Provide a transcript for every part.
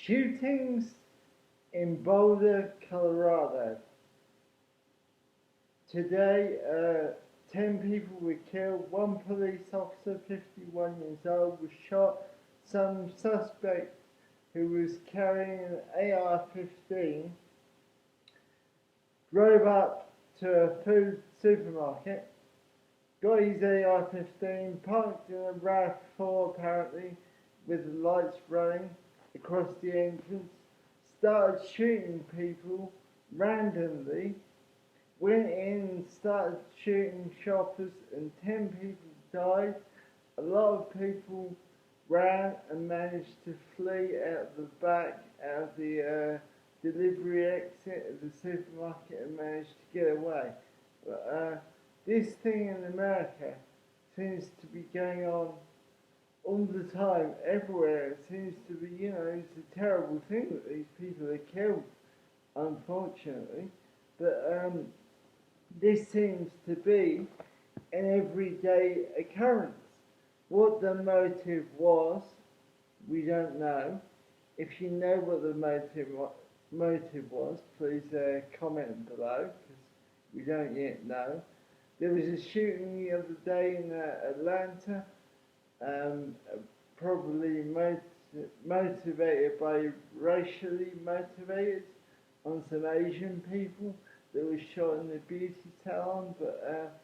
Shootings in Boulder, Colorado. Today, 10 people were killed. One police officer, 51 years old, was shot. Some suspect who was carrying an AR-15 drove up to a food supermarket, got his AR-15, parked in a RAV4 apparently, with the lights running across the entrance, started shooting people randomly, went in and started shooting shoppers, and 10 people died. A lot of people ran and managed to flee out the back, out of the delivery exit of the supermarket, and managed to get away. But this thing in America seems to be going on all the time, everywhere. It seems to be, it's a terrible thing that these people are killed, unfortunately. But this seems to be an everyday occurrence. What the motive was, we don't know. If you know what the motive was, please comment below, because we don't yet know. There was a shooting the other day in Atlanta, probably motivated by racially motivated, on some Asian people that was shot in the beauty salon. But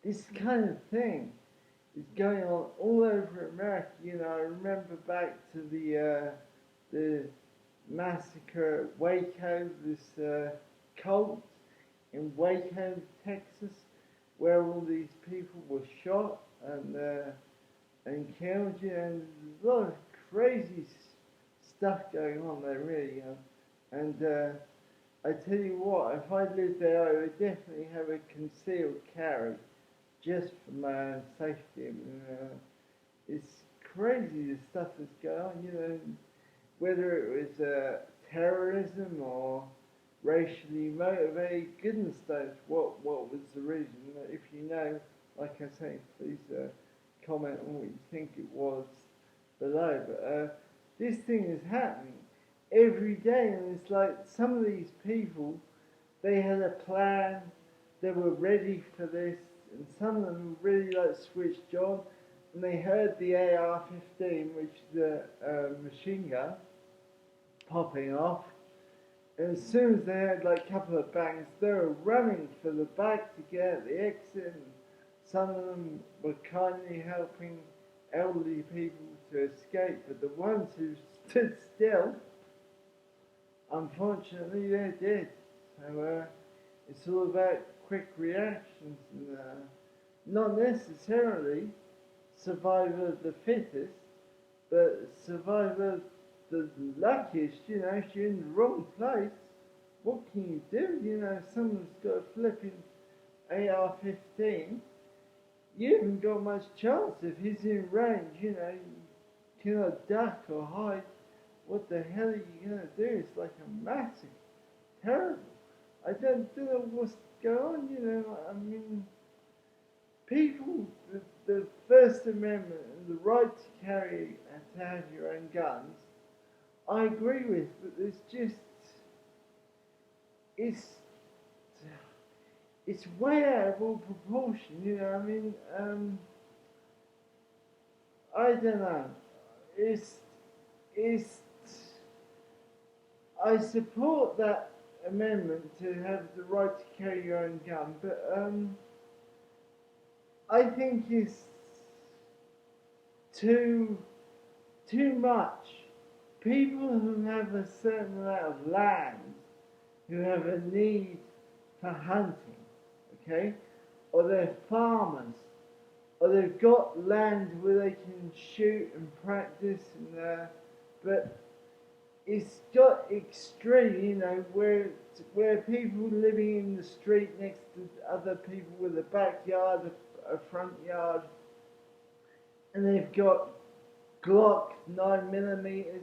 this kind of thing is going on all over America. I remember back to the massacre at Waco, this cult in Waco, Texas, where all these people were shot and killed. And there's a lot of crazy stuff going on there, really. And I tell you what, if I lived there, I would definitely have a concealed carry, just for my own safety. It's crazy the stuff that's going on, whether it was terrorism or racially motivated, goodness knows what was the reason. If you know, like I say, please comment on what you think it was below. But this thing is happening every day, and it's like some of these people, they had a plan, they were ready for this, and some of them really switched on, and they heard the AR-15, which is the machine gun, popping off, and as soon as they had a couple of bangs, they were running for the back to get out the exit, and some of them were kindly helping elderly people to escape, but the ones who stood still, unfortunately, they're dead. So it's all about quick reactions, and not necessarily survival of the fittest, but survival of the luckiest. If you're in the wrong place, what can you do? If someone's got a flipping AR-15, you haven't got much chance. If he's in range, you cannot duck or hide. What the hell are you going to do? It's like a massive, terrible. I don't know what's going on, people, the First Amendment and the right to carry and to have your own guns, I agree with, but there's just, it's way out of all proportion, I don't know. I support that amendment to have the right to carry your own gun, but I think it's too much. People who have a certain amount of land, who have a need for hunting, okay, or they're farmers, or they've got land where they can shoot and practice, but it's got extreme, where people living in the street next to other people with a backyard, a front yard, and they've got Glock 9mm,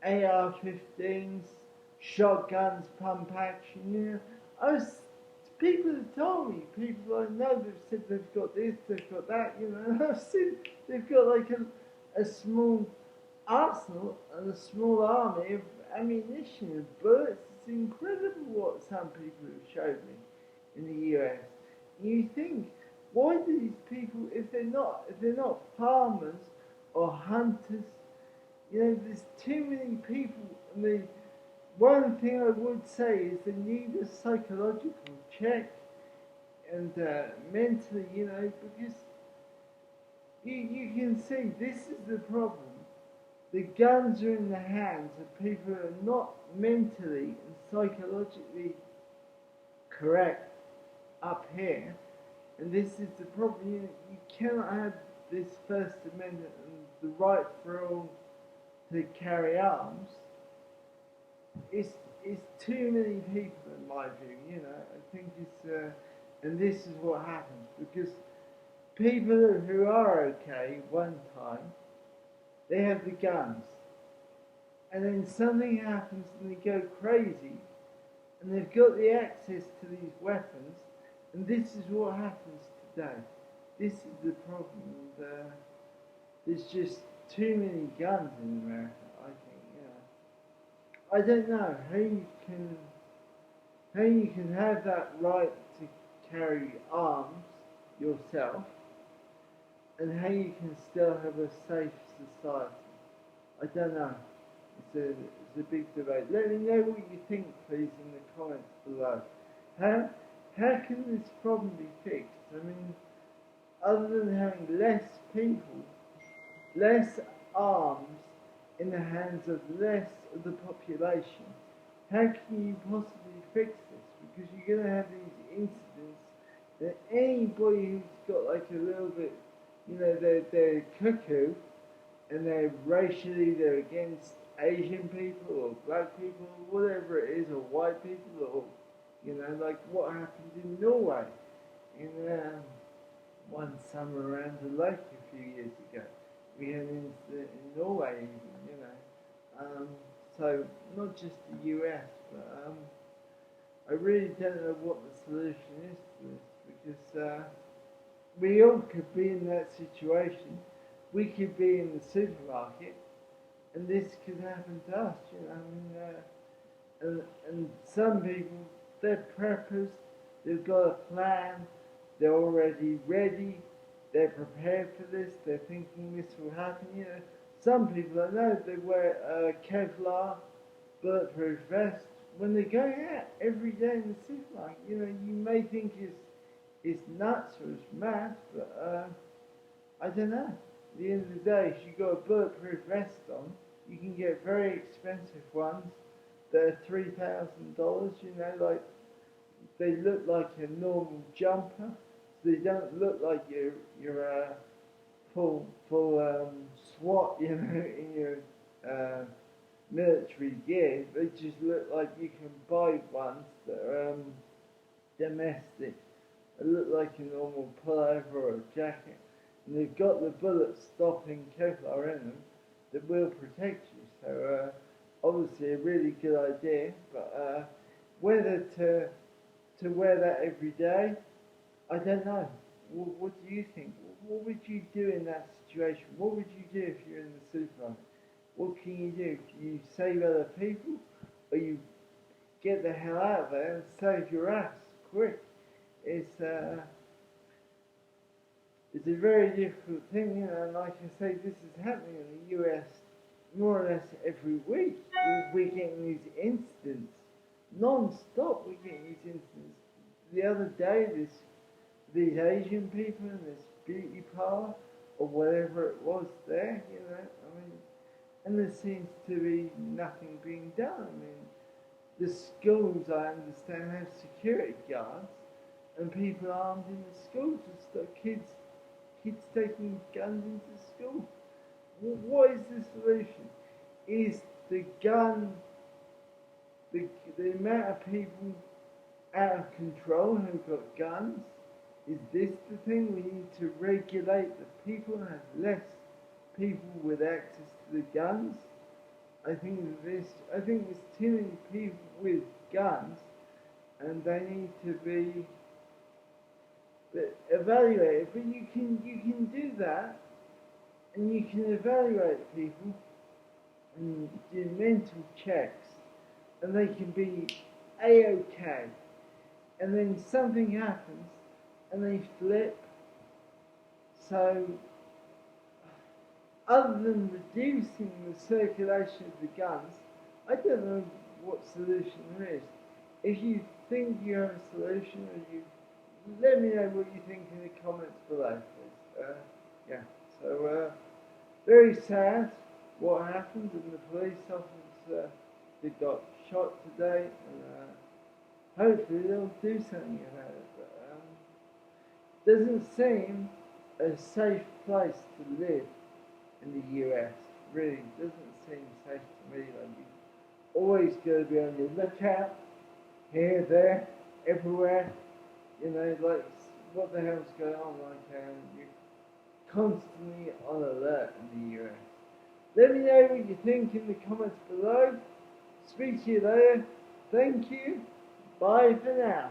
AR-15s, shotguns, pump action. People have told me, people I know, they've said they've got this, they've got that, and I've seen they've got a small arsenal and a small army of ammunition and bullets. It's incredible what some people have showed me in the US. You think, why do these people, if they're not farmers or hunters, there's too many people. I mean, one thing I would say is they need a psychological check and mentally, because you can see this is the problem. The guns are in the hands of people who are not mentally and psychologically correct up here, and this is the problem. You cannot have this First Amendment and the right for all to carry arms. It's too many people in my view. I think and this is what happens because people who are okay one time, they have the guns, and then something happens and they go crazy, and they've got the access to these weapons, and this is what happens today. This is the problem. There's just too many guns in America. I think. I don't know how you can have that right to carry arms yourself, and how you can still have a safe society. I don't know. It's a big debate. Let me know what you think, please, in the comments below. How can this problem be fixed? I mean, other than having less people, less arms in the hands of less of the population, how can you possibly fix this? Because you're going to have these incidents that anybody who's got like a little bit, they're cuckoo and they're against Asian people or black people or whatever it is, or white people, or like what happened in Norway in one summer around the lake a few years ago. We had an incident in Norway even, so not just the US, but I really don't know what the solution is to this, because we all could be in that situation. We could be in the supermarket, and this could happen to us. And some people, they're preppers. They've got a plan. They're already ready. They're prepared for this. They're thinking this will happen. Some people I know, they wear a Kevlar bulletproof vest when they go out every day in the supermarket. You may think it's nuts or it's mad, but I don't know. At the end of the day, if you've got a bulletproof vest on, you can get very expensive ones that are $3,000. Like they look like a normal jumper, so they don't look like you're full SWAT, in your military gear. They just look like you can buy ones that are domestic. They look like a normal pullover or a jacket, and they've got the bullet stopping Kevlar in them that will protect you. So obviously a really good idea, but whether to wear that every day, I don't know. What do you think? What would you do in that situation? What would you do if you're in the supermarket? What can you do? Can you save other people, or you get the hell out of there and save your ass quick? It's a very difficult thing, and like I say, this is happening in the US more or less every week. We're getting these incidents non-stop. We're getting these incidents. The other day, these Asian people in this beauty parlor or whatever it was there, and there seems to be nothing being done. The schools, I understand, have security guards and people armed in the schools and stuff. Kids taking guns into school. What is the solution? Is the amount of people out of control who've got guns? Is this the thing? We need to regulate the people and have less people with access to the guns. I think there's too many people with guns, and they need to be evaluated. But you can do that, and you can evaluate people and do mental checks, and they can be A-OK, and then something happens, and they flip. So, other than reducing the circulation of the guns, I don't know what solution there is. If you think you have a solution, or you let me know what you think in the comments below, please. Yeah, so very sad what happened, and the police officer that got shot today, and hopefully they'll do something about it. But doesn't seem a safe place to live in the US. Really doesn't seem safe to me. Like, you always got to be on your lookout, here, there, everywhere. You know, like, what the hell's going on? Like, you're constantly on alert in the US. Let me know what you think in the comments below. Speak to you later. Thank you. Bye for now.